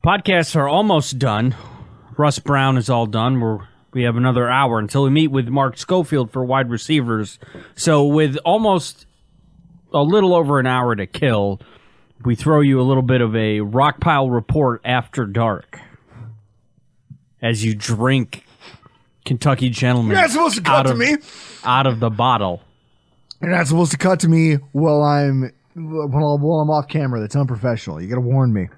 Podcasts are almost done. Russ Brown is all done. We have another hour until we meet with Mark Schofield for wide receivers. So with almost a little over an hour to kill, we throw you a little bit of a Rockpile Report After Dark as you drink Kentucky Gentleman. You're not supposed to cut to me out of the bottle. You're not supposed to cut to me while I'm off camera. That's unprofessional. You got to warn me.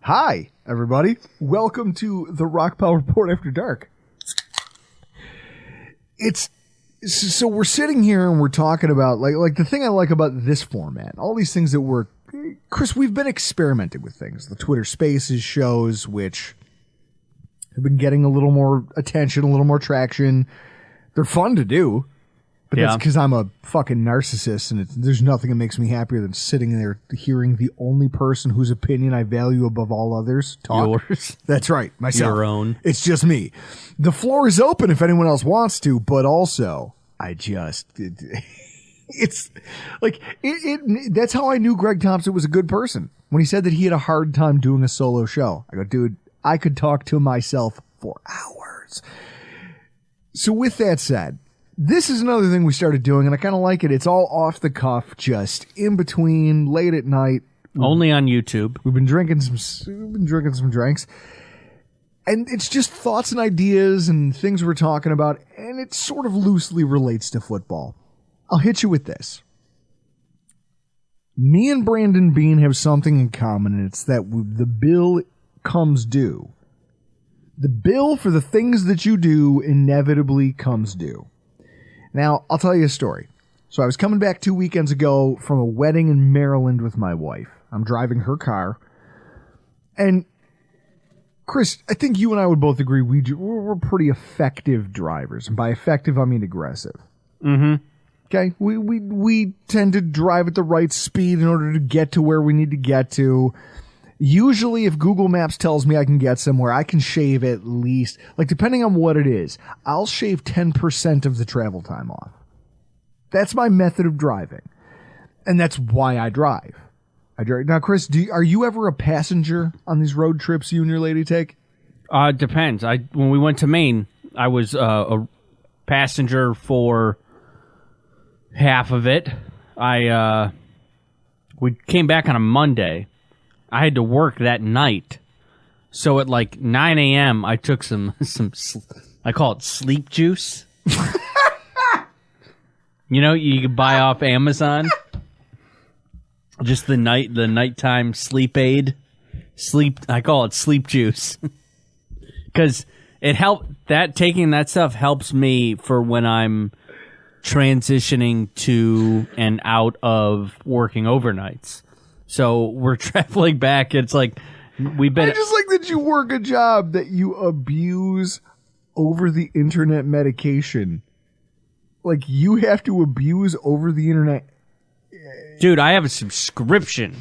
Hi, everybody. Welcome to the Rockpile Report After Dark. So we're sitting here and we're talking about like the thing I like about this format. All these things that Chris, we've been experimenting with things. The Twitter Spaces shows, which have been getting a little more attention, a little more traction. They're fun to do. But that's because I'm a fucking narcissist, and there's nothing that makes me happier than sitting there hearing the only person whose opinion I value above all others talk. Yours. That's right, myself. Your own. It's just me. The floor is open if anyone else wants to, but also, it's like, that's how I knew Greg Thompson was a good person. When he said that he had a hard time doing a solo show. I go, dude, I could talk to myself for hours. So with that said, this is another thing we started doing, and I kind of like it. It's all off the cuff, just in between, late at night. Only on YouTube. We've been drinking some drinks, and it's just thoughts and ideas and things we're talking about, and it sort of loosely relates to football. I'll hit you with this. Me and Brandon Bean have something in common, and it's that the bill comes due. The bill for the things that you do inevitably comes due. Now, I'll tell you a story. So I was coming back 2 weekends ago from a wedding in Maryland with my wife. I'm driving her car. And, Chris, I think you and I would both agree we're pretty effective drivers. And by effective, I mean aggressive. Mm-hmm. Okay? We tend to drive at the right speed in order to get to where we need to get to. Usually, if Google Maps tells me I can get somewhere, I can shave at least, depending on what it is, I'll shave 10% of the travel time off. That's my method of driving. And that's why I drive. Now, Chris, are you ever a passenger on these road trips you and your lady take? Depends. When we went to Maine, I was a passenger for half of it. We came back on a Monday. I had to work that night. So at 9 a.m., I took some I call it sleep juice. You can buy off Amazon. Just the nighttime sleep aid. I call it sleep juice. Because taking that stuff helps me for when I'm transitioning to and out of working overnights. So we're traveling back. It's like we've been. I just like that you work a job that you abuse over the internet medication. Like you have to abuse over the internet. Dude, I have a subscription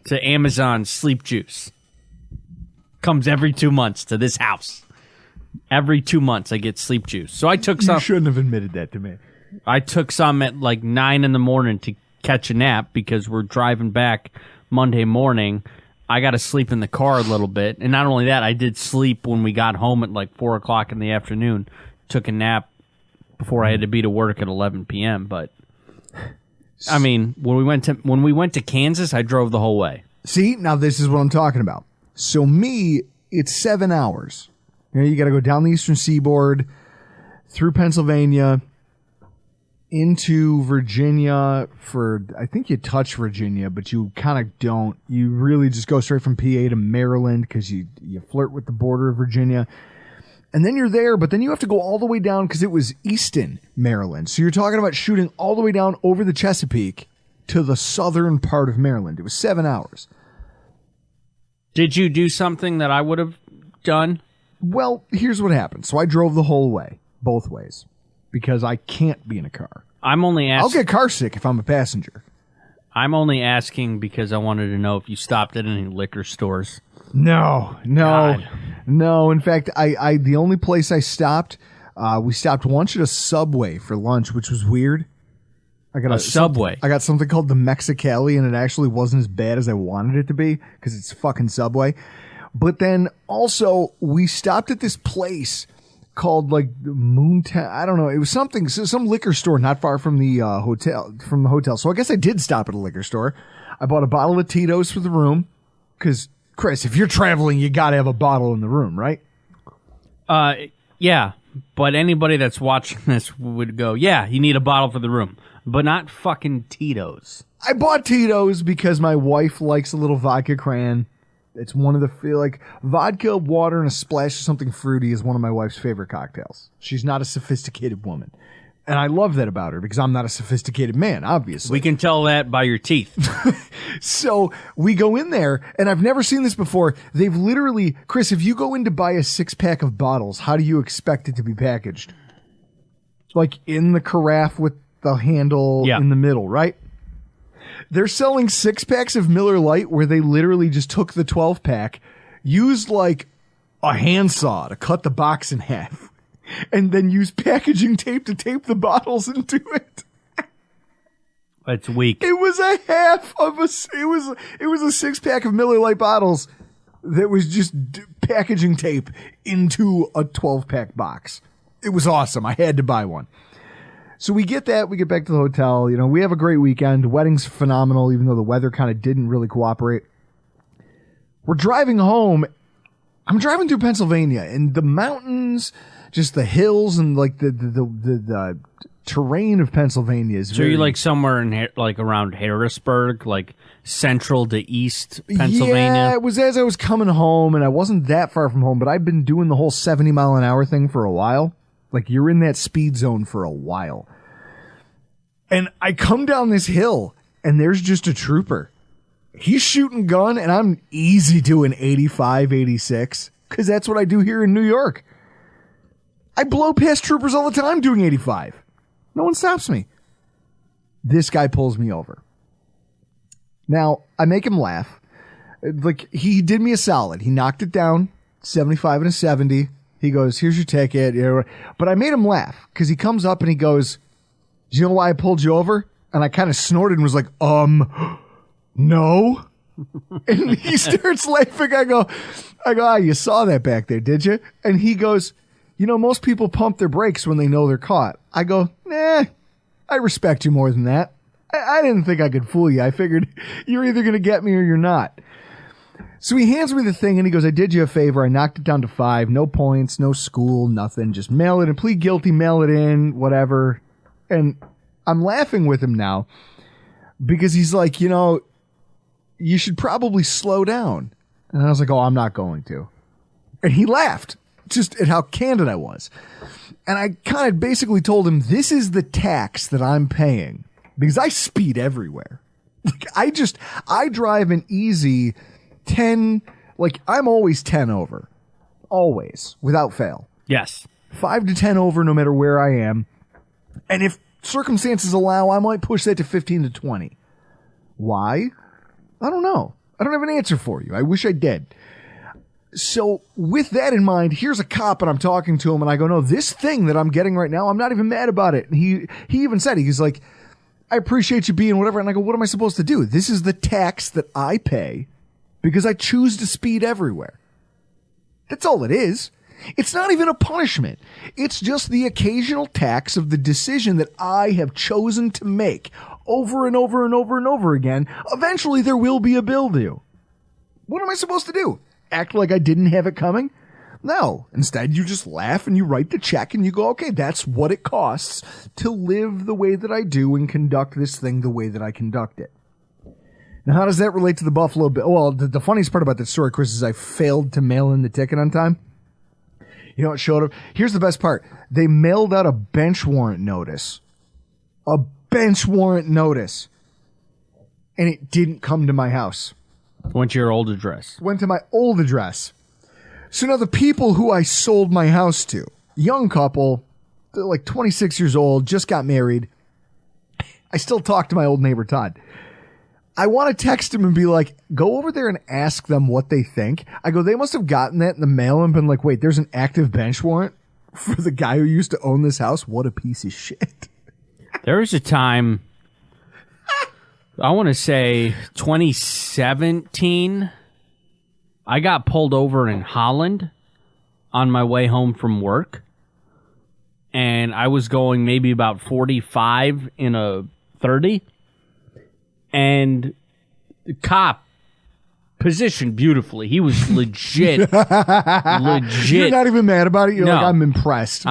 to Amazon Sleep Juice. Comes every 2 months to this house. Every 2 months I get sleep juice. So I took some. You shouldn't have admitted that to me. I took some at 9 in the morning to catch a nap because we're driving back Monday morning. I got to sleep in the car a little bit. And not only that, I did sleep when we got home at 4 o'clock in the afternoon. Took a nap before I had to be to work at 11 p.m. But, I mean, when we went to Kansas, I drove the whole way. See, now this is what I'm talking about. So me, it's 7 hours. You got to go down the eastern seaboard, through Pennsylvania, into Virginia I think you touch Virginia, but you kind of don't. You really just go straight from PA to Maryland because you flirt with the border of Virginia. And then you're there, but then you have to go all the way down because it was Easton, Maryland. So you're talking about shooting all the way down over the Chesapeake to the southern part of Maryland. It was 7 hours. Did you do something that I would have done? Well, here's what happened. So I drove the whole way, both ways, because I can't be in a car. I'm only asking. I'll get car sick if I'm a passenger. I'm only asking because I wanted to know if you stopped at any liquor stores. No. In fact, I the only place I stopped, we stopped once at a Subway for lunch, which was weird. I got a Subway. I got something called the Mexicali, and it actually wasn't as bad as I wanted it to be because it's fucking Subway. But then also we stopped at this place called like Moontown. I don't know. It was something, some liquor store not far from the hotel. So I guess I did stop at a liquor store. I bought a bottle of Tito's for the room because, Chris, if you're traveling, you got to have a bottle in the room, right? Yeah. But anybody that's watching this would go, yeah, you need a bottle for the room. But not fucking Tito's. I bought Tito's because my wife likes a little vodka cran. It's one of the, vodka, water, and a splash of something fruity is one of my wife's favorite cocktails. She's not a sophisticated woman. And I love that about her because I'm not a sophisticated man, obviously. We can tell that by your teeth. So we go in there, and I've never seen this before. They've literally, Chris, if you go in to buy a 6-pack of bottles, how do you expect it to be packaged? Like in the carafe with the handle in the middle, right? They're selling 6-packs of Miller Lite where they literally just took the 12-pack, used like a handsaw to cut the box in half, and then used packaging tape to tape the bottles into it. That's weak. It was a half of a. It was a 6-pack of Miller Lite bottles that was just packaging tape into a 12-pack box. It was awesome. I had to buy one. So we get that. We get back to the hotel. You know, we have a great weekend. The wedding's phenomenal, even though the weather kind of didn't really cooperate. We're driving home. I'm driving through Pennsylvania, and the mountains, just the hills, and like the terrain of Pennsylvania is. So you're like somewhere in like around Harrisburg, like central to east Pennsylvania. Yeah, it was as I was coming home, and I wasn't that far from home, but I've been doing the whole 70-mile-an-hour thing for a while. Like, you're in that speed zone for a while. And I come down this hill, and there's just a trooper. He's shooting gun, and I'm easy doing 85, 86, because that's what I do here in New York. I blow past troopers all the time doing 85. No one stops me. This guy pulls me over. Now, I make him laugh. Like, he did me a solid. He knocked it down, 75 and a 70. He goes, here's your ticket. But I made him laugh because he comes up and he goes, do you know why I pulled you over? And I kind of snorted and was like, no. And he starts laughing. I go, you saw that back there, did you? And he goes, you know, most people pump their brakes when they know they're caught. I go, nah, I respect you more than that. I didn't think I could fool you. I figured you're either going to get me or you're not. So he hands me the thing and he goes, I did you a favor. I knocked it down to 5. No points, no school, nothing. Just mail it and plead guilty, mail it in, whatever. And I'm laughing with him now because he's like, you know, you should probably slow down. And I was like, oh, I'm not going to. And he laughed just at how candid I was. And I kind of basically told him, this is the tax that I'm paying because I speed everywhere. Like I drive an easy 10, like I'm always 10 over. Always, without fail. Yes. 5 to 10 over no matter where I am. And if circumstances allow, I might push that to 15 to 20. Why? I don't know. I don't have an answer for you. I wish I did. So with that in mind, here's a cop and I'm talking to him and I go, no, this thing that I'm getting right now, I'm not even mad about it. And he even said, he's like, I appreciate you being whatever. And I go, what am I supposed to do? This is the tax that I pay because I choose to speed everywhere. That's all it is. It's not even a punishment. It's just the occasional tax of the decision that I have chosen to make over and over and over and over again. Eventually there will be a bill due. What am I supposed to do? Act like I didn't have it coming? No. Instead, you just laugh and you write the check and you go, okay, that's what it costs to live the way that I do and conduct this thing the way that I conduct it. Now, how does that relate to the Buffalo Bill? Well, the funniest part about that story, Chris, is I failed to mail in the ticket on time. You know what showed up? Here's the best part. They mailed out a bench warrant notice. A bench warrant notice. And it didn't come to my house. Went to your old address. Went to my old address. So now the people who I sold my house to, young couple, they're like 26 years old, just got married. I still talk to my old neighbor, Todd. I want to text him and be like, go over there and ask them what they think. I go, they must have gotten that in the mail and been like, wait, there's an active bench warrant for the guy who used to own this house. What a piece of shit. There was a time I want to say 2017, I got pulled over in Holland on my way home from work. And I was going maybe about 45 in a 30. And the cop positioned beautifully. He was legit. Legit. You're not even mad about it? You're No. like, I'm impressed.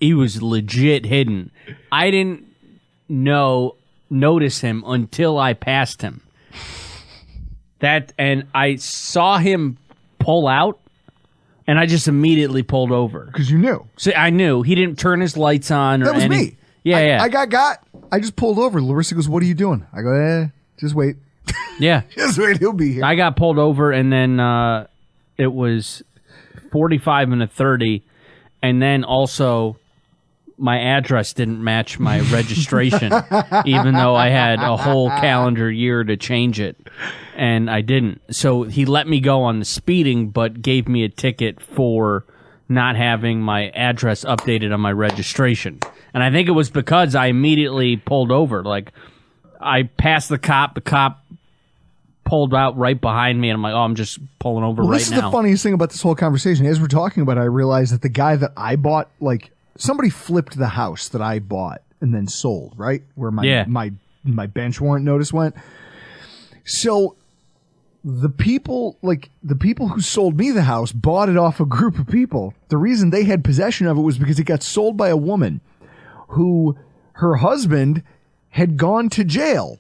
He was legit hidden. I didn't notice him until I passed him. And I saw him pull out, and I just immediately pulled over. Because you knew. So I knew. He didn't turn his lights on or That was any. me. Yeah, I got. I just pulled over. Larissa goes, what are you doing? I go, just wait. Yeah. Just wait, he'll be here. I got pulled over, and then it was 45 and a 30, and then also my address didn't match my registration, even though I had a whole calendar year to change it, and I didn't. So he let me go on the speeding, but gave me a ticket for not having my address updated on my registration. And I think it was because I immediately pulled over. Like, I passed the cop pulled out right behind me, and I'm like, oh, I'm just pulling over right now. This is the funniest thing about this whole conversation. As we're talking about it, I realized that the guy that I bought, like, somebody flipped the house that I bought and then sold, right? Where my bench warrant notice went. So the people who sold me the house bought it off a group of people. The reason they had possession of it was because it got sold by a woman who her husband had gone to jail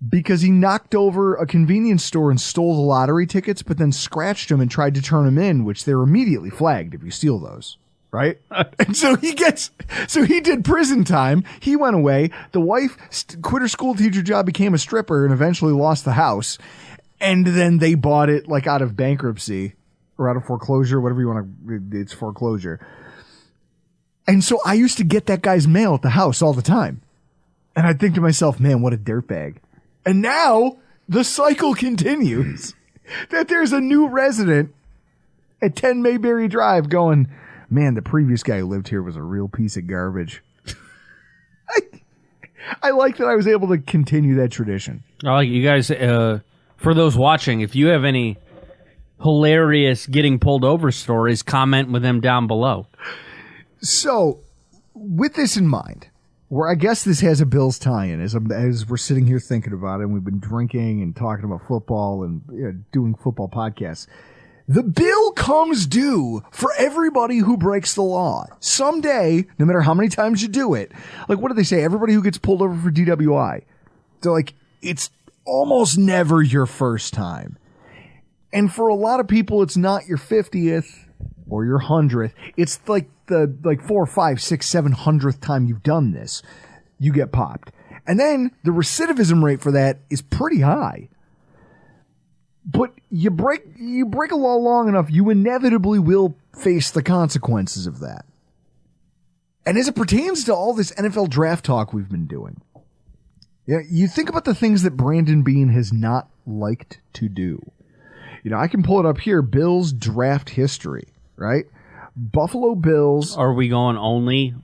because he knocked over a convenience store and stole the lottery tickets, but then scratched them and tried to turn them in, which they're immediately flagged if you steal those. Right? And so he did prison time. He went away. The wife quit her school teacher job, became a stripper, and eventually lost the house. And then they bought it like out of bankruptcy or out of foreclosure, whatever you want to, it's foreclosure. And so I used to get that guy's mail at the house all the time. And I'd think to myself, man, what a dirtbag. And now the cycle continues that there's a new resident at 10 Mayberry Drive going, man, the previous guy who lived here was a real piece of garbage. I like that I was able to continue that tradition. I like you guys, for those watching, if you have any hilarious getting pulled over stories, comment with them down below. So, with this in mind, where I guess this has a Bills tie-in, as we're sitting here thinking about it, and we've been drinking and talking about football and doing football podcasts, the bill comes due for everybody who breaks the law. Someday, no matter how many times you do it, like what do they say? Everybody who gets pulled over for DWI. They're like, it's almost never your first time. And for a lot of people, it's not your 50th or your 100th. It's like the 4, 5, 6, 700th time you've done this, you get popped. And then the recidivism rate for that is pretty high. But you break a law long enough, you inevitably will face the consequences of that. And as it pertains to all this NFL draft talk we've been doing, you think about the things that Brandon Beane has not liked to do. I can pull it up here, Bills draft history, right? Buffalo Bills. Are we going only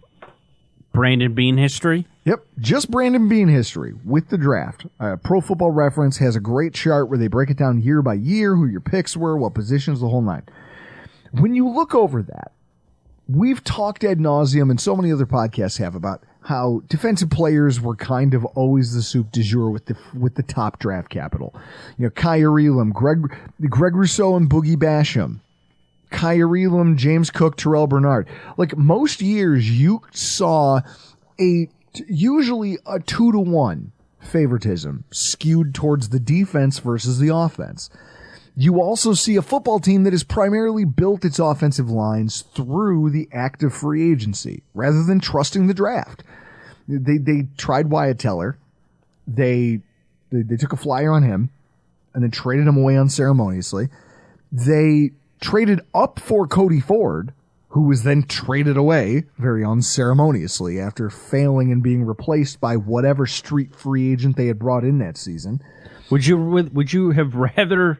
Brandon Beane history? Yep, just Brandon Beane history with the draft. Pro Football Reference has a great chart where they break it down year by year, who your picks were, what positions, the whole nine. When you look over that, we've talked ad nauseum, and so many other podcasts have, about how defensive players were kind of always the soup du jour with the top draft capital. Kyer Elam, Greg Rousseau and Boogie Basham, Kyer Elam, James Cook, Terrell Bernard. Like most years, you saw usually a 2-to-1 favoritism skewed towards the defense versus the offense. You also see a football team that has primarily built its offensive lines through the active free agency rather than trusting the draft. They tried Wyatt Teller. They took a flyer on him and then traded him away unceremoniously. They traded up for Cody Ford, who was then traded away very unceremoniously after failing and being replaced by whatever street free agent they had brought in that season. Would you have rather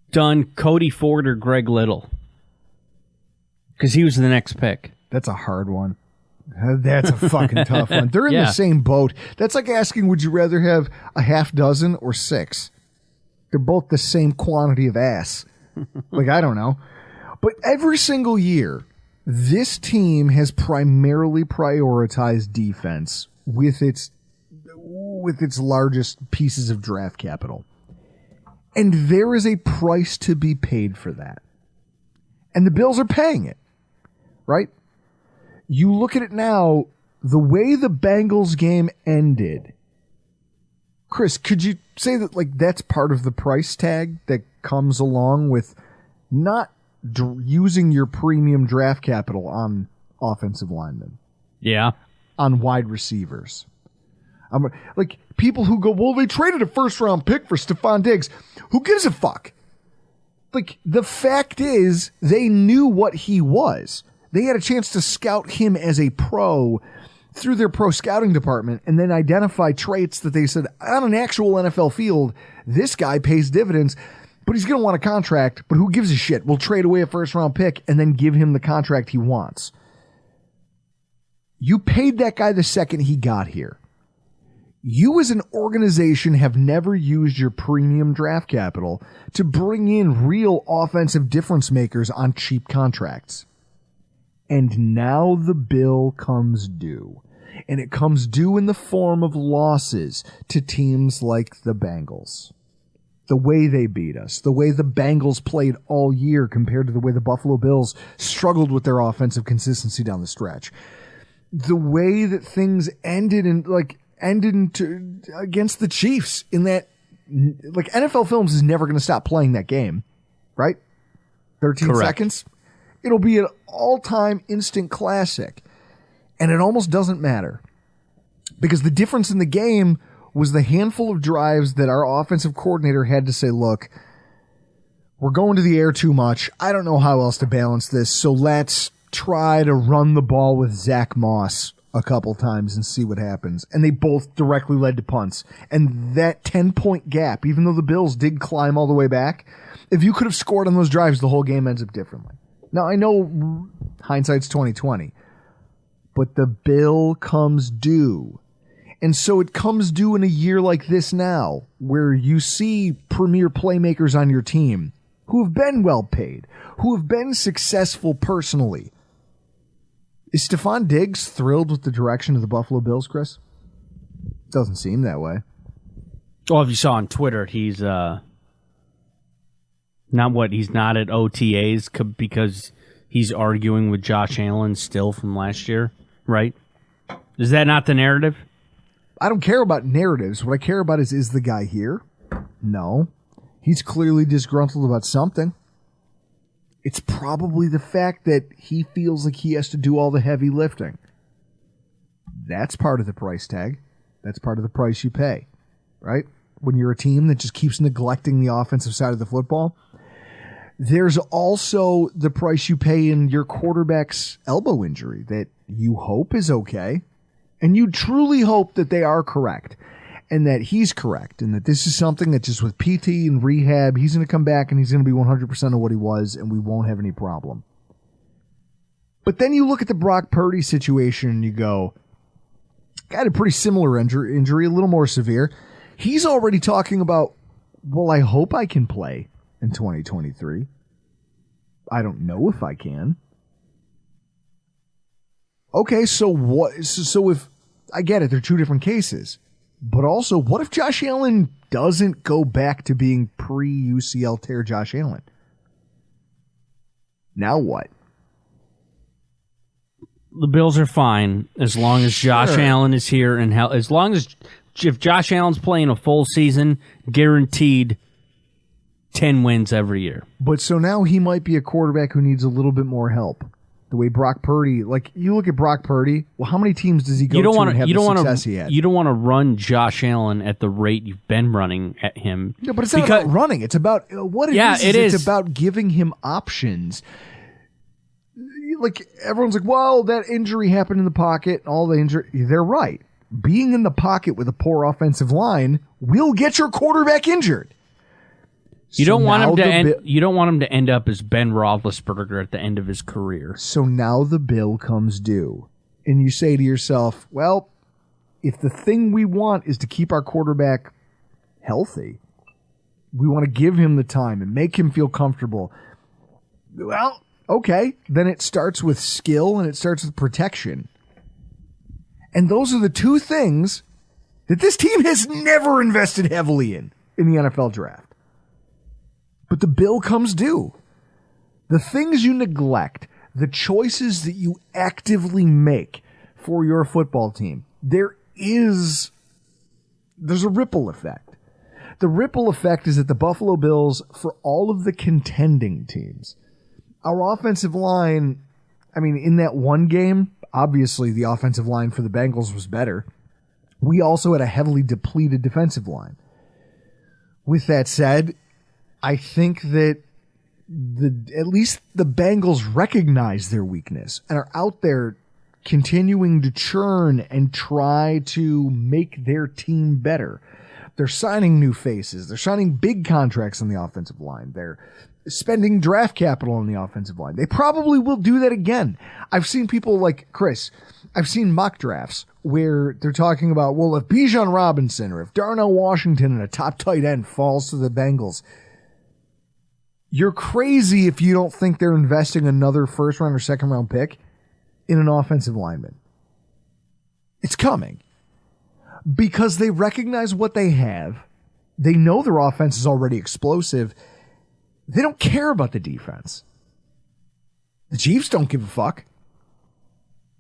done Cody Ford or Greg Little? Because he was the next pick. That's a hard one. That's a fucking tough one. They're in the same boat. That's like asking, would you rather have a half dozen or 6? They're both the same quantity of ass. Like, I don't know. But every single year, this team has primarily prioritized defense with its largest pieces of draft capital. And there is a price to be paid for that. And the Bills are paying it, right? You look at it now, the way the Bengals game ended. Chris, could you say that that's part of the price tag that comes along with not using your premium draft capital on offensive linemen? Yeah. On wide receivers. People who go, well, they traded a first-round pick for Stephon Diggs. Who gives a fuck? The fact is, they knew what he was. They had a chance to scout him as a pro through their pro scouting department and then identify traits that they said, on an actual NFL field, this guy pays dividends, but he's going to want a contract, but who gives a shit? We'll trade away a first-round pick and then give him the contract he wants. You paid that guy the second he got here. You as an organization have never used your premium draft capital to bring in real offensive difference makers on cheap contracts. And now the bill comes due. And it comes due in the form of losses to teams like the Bengals. The way they beat us, the way the Bengals played all year compared to the way the Buffalo Bills struggled with their offensive consistency down the stretch. The way that things ended against the Chiefs in that, NFL Films is never going to stop playing that game, right? 13 Correct. seconds. It'll be an all-time instant classic. And it almost doesn't matter. Because the difference in the game was the handful of drives that our offensive coordinator had to say, look, we're going to the air too much. I don't know how else to balance this, so let's try to run the ball with Zach Moss a couple times and see what happens. And they both directly led to punts. And that 10-point gap, even though the Bills did climb all the way back, if you could have scored on those drives, the whole game ends up differently. Now, I know hindsight's 20/20, but the bill comes due. And so it comes due in a year like this now, where you see premier playmakers on your team who have been well paid, who have been successful personally. Is Stephon Diggs thrilled with the direction of the Buffalo Bills, Chris? Doesn't seem that way. Well, if you saw on Twitter, he's he's not at OTAs because he's arguing with Josh Allen still from last year, right? Is that not the narrative? I don't care about narratives. What I care about is the guy here? No. He's clearly disgruntled about something. It's probably the fact that he feels like he has to do all the heavy lifting. That's part of the price tag. That's part of the price you pay, right? When you're a team that just keeps neglecting the offensive side of the football. There's also the price you pay in your quarterback's elbow injury that you hope is okay. And you truly hope that they are correct and that he's correct and that this is something that just with PT and rehab, he's going to come back and he's going to be 100% of what he was and we won't have any problem. But then you look at the Brock Purdy situation and you go, got a pretty similar injury, a little more severe. He's already talking about, well, I hope I can play in 2023. I don't know if I can. Okay, so what? So if I get it, they're two different cases. But also, what if Josh Allen doesn't go back to being pre-UCL tear Josh Allen? Now what? The Bills are fine as long as Josh Allen is here and as long as if Josh Allen's playing a full season, guaranteed 10 wins every year. But so now he might be a quarterback who needs a little bit more help. The way Brock Purdy, you look at Brock Purdy, well, how many teams does he go to and have the success he had? You don't want to run Josh Allen at the rate you've been running at him. No, but it's not about running. It's about what it is. It's about giving him options. Everyone's like, well, that injury happened in the pocket. All the injury. They're right. Being in the pocket with a poor offensive line will get your quarterback injured. You don't want him to end up as Ben Roethlisberger at the end of his career. So now the bill comes due. and you say to yourself, well, if the thing we want is to keep our quarterback healthy, we want to give him the time and make him feel comfortable. Well, okay, then it starts with skill and it starts with protection. And those are the two things that this team has never invested heavily in the NFL draft. But the bill comes due. The things you neglect, the choices that you actively make for your football team, there's a ripple effect. The ripple effect is that the Buffalo Bills, for all of the contending teams, our offensive line, I mean, in that one game, obviously the offensive line for the Bengals was better. We also had a heavily depleted defensive line. With that said, I think that at least the Bengals recognize their weakness and are out there continuing to churn and try to make their team better. They're signing new faces. They're signing big contracts on the offensive line. They're spending draft capital on the offensive line. They probably will do that again. I've seen people like Chris. I've seen mock drafts where they're talking about, well, if Bijan Robinson or if Darnell Washington and a top tight end falls to the Bengals, you're crazy if you don't think they're investing another first round or second round pick in an offensive lineman. It's coming because they recognize what they have. They know their offense is already explosive. They don't care about the defense. The Chiefs don't give a fuck.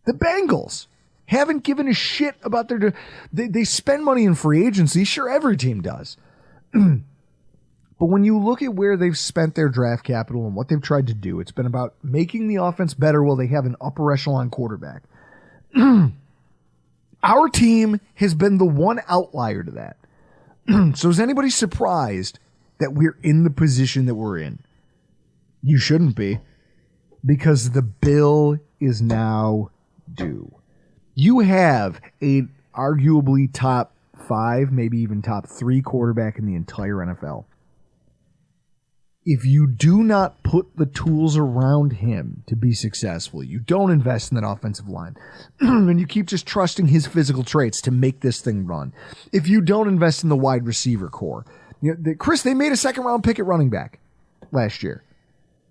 The Bengals haven't given a shit about their... They spend money in free agency. Sure, every team does. But when you look at where they've spent their draft capital and what they've tried to do, it's been about making the offense better while they have an upper echelon quarterback. Our team has been the one outlier to that. So is anybody surprised that we're in the position that we're in? You shouldn't be, because the bill is now due. You have a arguably top 5, maybe even top 3 quarterback in the entire NFL. If you do not put the tools around him to be successful, you don't invest in that offensive line, and you keep just trusting his physical traits to make this thing run. If you don't invest in the wide receiver core, Chris, they made a second-round pick at running back last year,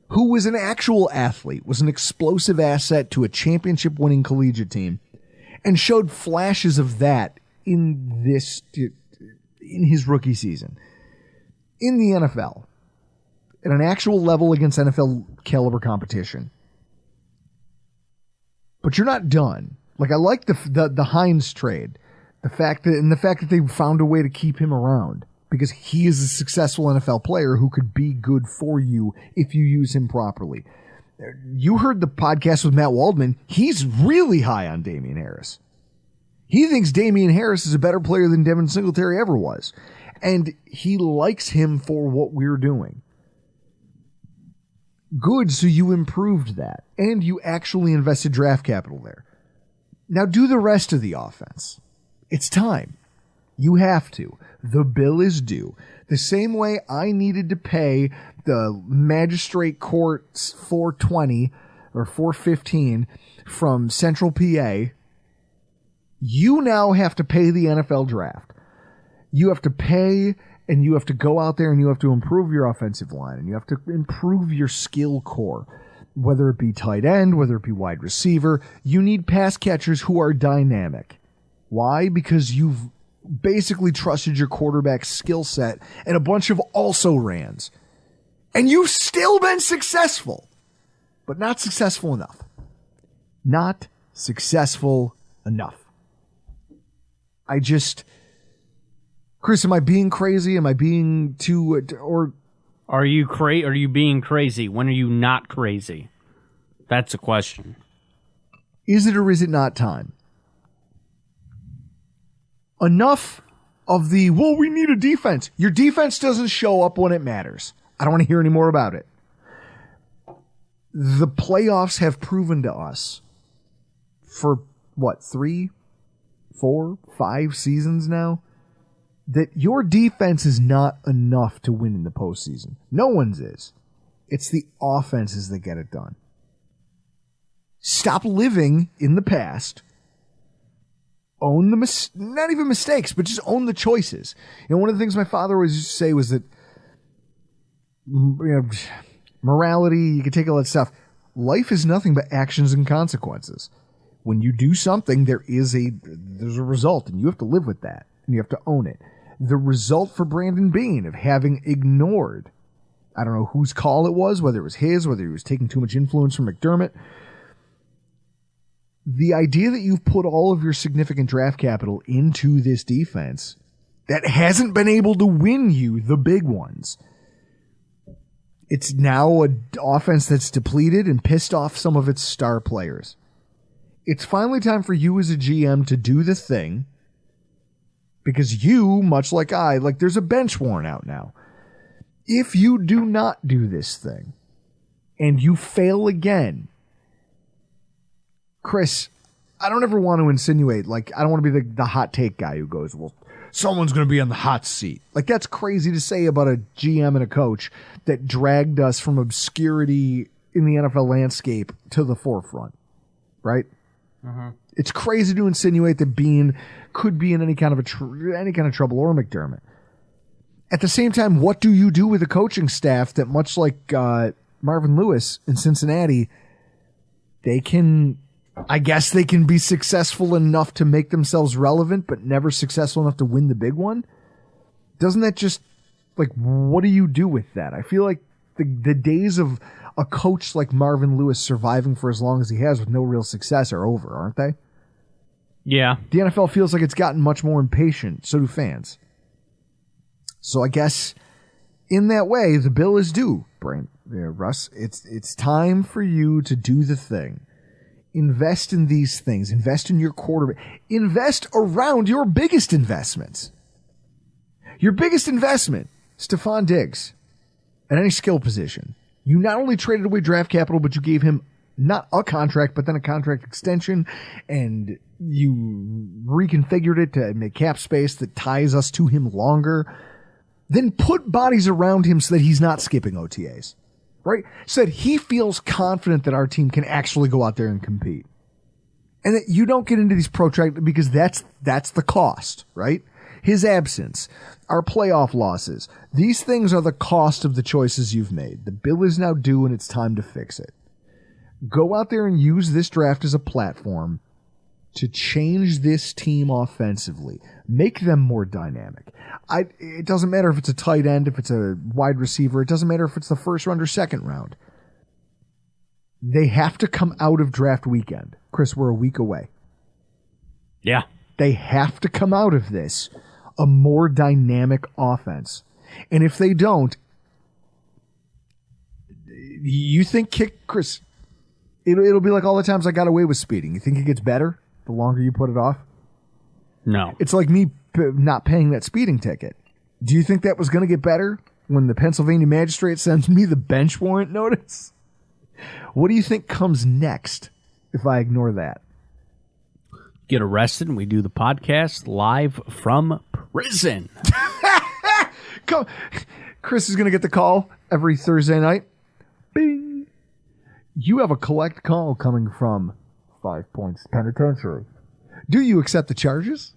who was an actual athlete, was an explosive asset to a championship-winning collegiate team, and showed flashes of that in his rookie season. In the NFL, at an actual level against NFL-caliber competition. But you're not done. Like, I like the Hines trade, the fact that they found a way to keep him around, because he is a successful NFL player who could be good for you if you use him properly. You heard the podcast with Matt Waldman. He's really high on Damian Harris. He thinks Damian Harris is a better player than Devin Singletary ever was. And he likes him for what we're doing. Good, so you improved that. And you actually invested draft capital there. Now do the rest of the offense. It's time. You have to. The bill is due. The same way I needed to pay the magistrate court's $420 or $415 from Central PA, you now have to pay the NFL draft. You have to pay, and you have to go out there and you have to improve your offensive line, and you have to improve your skill core, whether it be tight end, whether it be wide receiver. You need pass catchers who are dynamic. Why? Because you've basically trusted your quarterback's skill set and a bunch of also-rans. And you've still been successful, but not successful enough. Not successful enough. Chris, am I being crazy? Am I being too, or are you being crazy? When are you not crazy? That's a question. Is it or is it not time? Enough of the, well, we need a defense. Your defense doesn't show up when it matters. I don't want to hear any more about it. The playoffs have proven to us for, 3, 4, 5 seasons now, that your defense is not enough to win in the postseason. No one's is. It's the offenses that get it done. Stop living in the past own the not even mistakes, but just own the choices. One of the things my father always used to say was that morality, you can take all that stuff. Life is nothing but actions and consequences. When you do something, there's a result, and you have to live with that, and you have to own it. The result for Brandon Beane of having ignored, I don't know whose call it was, whether it was his, whether he was taking too much influence from McDermott. The idea that you've put all of your significant draft capital into this defense that hasn't been able to win you the big ones. It's now an offense that's depleted and pissed off some of its star players. It's finally time for you as a GM to do the thing, because you, much like I, there's a bench warrant out now. If you do not do this thing and you fail again, Chris, I don't ever want to insinuate, I don't want to be the hot take guy who goes, well, someone's going to be on the hot seat. That's crazy to say about a GM and a coach that dragged us from obscurity in the NFL landscape to the forefront, right? Uh-huh. It's crazy to insinuate that Beane could be in any kind of trouble, or McDermott. At the same time, what do you do with a coaching staff that, much like Marvin Lewis in Cincinnati, they can be successful enough to make themselves relevant, but never successful enough to win the big one? Doesn't that just, what do you do with that? I feel like the days of a coach like Marvin Lewis surviving for as long as he has with no real success are over, aren't they? Yeah. The NFL feels like it's gotten much more impatient. So do fans. So I guess in that way, the bill is due, Russ. It's time for you to do the thing. Invest in these things. Invest in your quarterback. Invest around your biggest investments. Your biggest investment, Stephon Diggs, at any skill position. You not only traded away draft capital, but you gave him not a contract, but then a contract extension, and you reconfigured it to make cap space that ties us to him longer. Then put bodies around him so that he's not skipping OTAs, right? So that he feels confident that our team can actually go out there and compete. And that you don't get into these protracted, because that's the cost, right? His absence, our playoff losses, these things are the cost of the choices you've made. The bill is now due, and it's time to fix it. Go out there and use this draft as a platform to change this team offensively. Make them more dynamic. It doesn't matter if it's a tight end, if it's a wide receiver. It doesn't matter if it's the first round or second round. They have to come out of draft weekend. Chris, we're a week away. Yeah. They have to come out of this a more dynamic offense. And if they don't, you think Chris, it'll be like all the times I got away with speeding. You think it gets better the longer you put it off? No. It's like me not paying that speeding ticket. Do you think that was going to get better when the Pennsylvania magistrate sends me the bench warrant notice? What do you think comes next if I ignore that? Get arrested and we do the podcast live from prison. Come. Chris is going to get the call every Thursday night. Bing. You have a collect call coming from 5 Points Penitentiary. Do you accept the charges?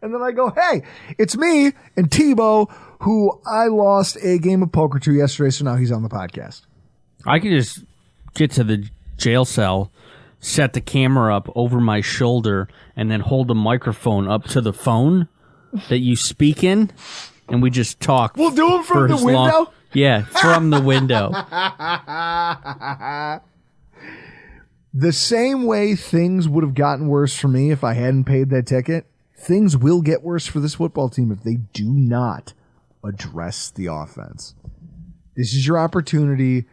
And then I go, hey, it's me and Tebow, who I lost a game of poker to yesterday, so now he's on the podcast. I could just get to the jail cell, set the camera up over my shoulder, and then hold the microphone up to the phone that you speak in, and we just talk. We'll do it from the window? Yeah, from the window. The same way things would have gotten worse for me if I hadn't paid that ticket, things will get worse for this football team if they do not address the offense. This is your opportunity.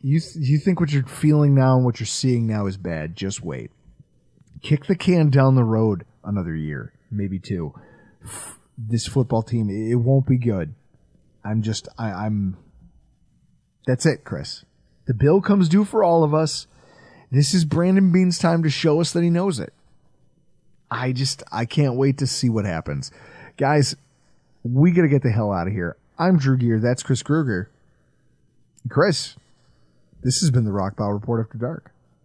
You think what you're feeling now and what you're seeing now is bad. Just wait. Kick the can down the road another year, maybe two. This football team, it won't be good. That's it, Chris. The bill comes due for all of us. This is Brandon Beane's time to show us that he knows it. I can't wait to see what happens. Guys, we got to get the hell out of here. I'm Drew Gear. That's Chris Kruger. Chris, this has been the Rockpile Report After Dark.